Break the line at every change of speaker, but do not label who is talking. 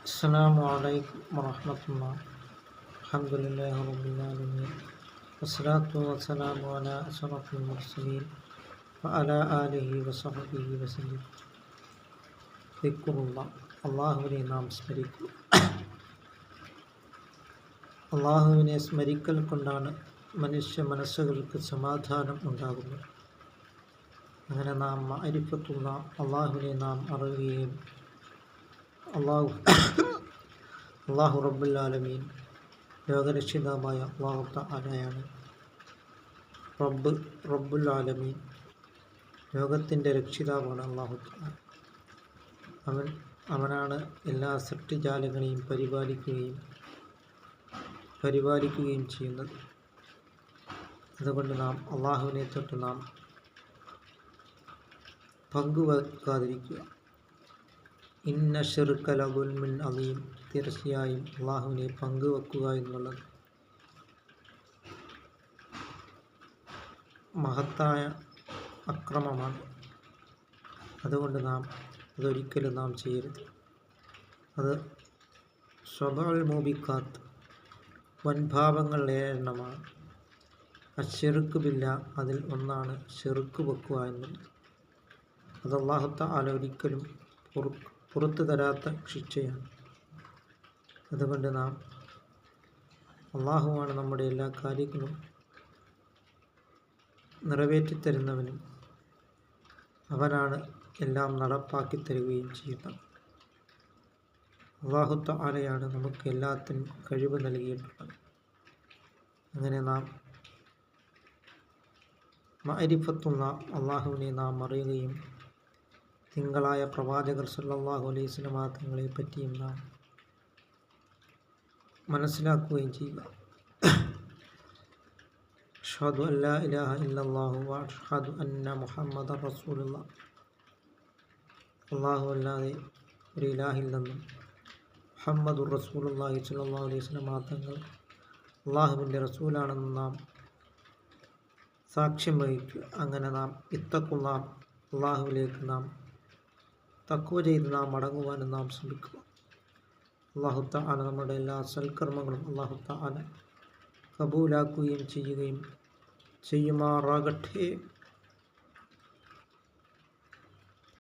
السلام عليكم ورحمة الله. الحمد لله رب العالمين والصلاة والسلام على أشرف المرسلين وعلى آله وصحبه وسلم. ദിക്റുല്ലാഹ്, അള്ളാഹുവിനെ നാം സ്മരിക്കുക. അള്ളാഹുവിനെ സ്മരിക്കൽ കൊണ്ടാണ് മനുഷ്യ മനസ്സുകൾക്ക് സമാധാനം ഉണ്ടാകുന്നത്. അങ്ങനെ നാം മഅരിഫത്തുല്ലാഹ്, അള്ളാഹുവിനെ നാം അറിയുകയും അള്ളാഹു റബ്ബുൽ ആലമീൻ ലോകരക്ഷിതാവായ അള്ളാഹു തആലയാണ്. റബ്ബുൽ ആലമീൻ ലോകത്തിൻ്റെ രക്ഷിതാവാണ് അള്ളാഹു തആല. അവനാണ് എല്ലാ സൃഷ്ടിജാലങ്ങളെയും പരിപാലിക്കുകയും ചെയ്യുന്നത്. അതുകൊണ്ട് നാം അള്ളാഹുവിനെ തൊട്ട് നാം പങ്കുവെക്കാതിരിക്കുക. ഇന്ന ശിർക ലദുൽമുൻ അദീം, തീർച്ചയായും അള്ളാഹുവിനെ പങ്കുവെക്കുക എന്നുള്ളത് മഹത്തായ അക്രമമാണ്. അതുകൊണ്ട് അതൊരിക്കലും നാം ചെയ്യരുത്. അത് സ്വബഉൽ മൂബിഖാത്ത്, വൻഭാവങ്ങൾ 7 അശ്ശിർക്ക് ബില്ലാ, അതിൽ ഒന്നാണ് ശിർക്ക് വെക്കുക എന്നുള്ളത്. അത് അല്ലാഹു തആല ഒരിക്കലും പുറത്തു തരാത്ത ശിക്ഷയാണ്. അതുകൊണ്ട് അള്ളാഹുവാണ് നമ്മുടെ എല്ലാ കാര്യങ്ങളും നിറവേറ്റിത്തരുന്നവനും അവനാണ് എല്ലാം നടപ്പാക്കി തരികയും ചെയ്യുന്നത്. അല്ലാഹു തആലയാണ് നമുക്ക് എല്ലാത്തിനും കഴിവ് നൽകിയിട്ടുള്ളത്. അങ്ങനെ മഅരിഫത്തുല്ലാഹ്, അള്ളാഹുവിനെ നാം അറിയുകയും തിങ്കളായ പ്രവാചകർ സല്ലല്ലാഹു അലൈഹി വസല്ലം തങ്ങളെ പറ്റിയും നാം മനസ്സിലാക്കുകയും ചെയ്യുക. അഷ്ഹദു അല്ലാ ഇലാഹ ഇല്ലല്ലാഹു വ അഷ്ഹദു അന്ന മുഹമ്മദൻ റസൂലുള്ളാഹ്, അല്ലാഹു അല്ലാതെ ഒരു ഇലാഹില്ലെന്നും മുഹമ്മദുർ റസൂലുള്ളാഹി സ്വല്ലല്ലാഹു അലൈഹി വസല്ലം തങ്ങൾ അള്ളാഹുവിൻ്റെ റസൂലാണെന്നും നാം സാക്ഷ്യം വഹിക്കുക. അങ്ങനെ ഇത്തഖുല്ലാഹ്, അള്ളാഹുവിലേക്ക് തഖ്വ ചെയ്ത് മടങ്ങുവാനും നാം ശ്രമിക്കുക. അല്ലാഹു തആല നമ്മുടെ എല്ലാ സൽക്കർമ്മങ്ങളും അല്ലാഹു തആല കബൂലാക്കുകയും ചെയ്യുമാറാകട്ടെ.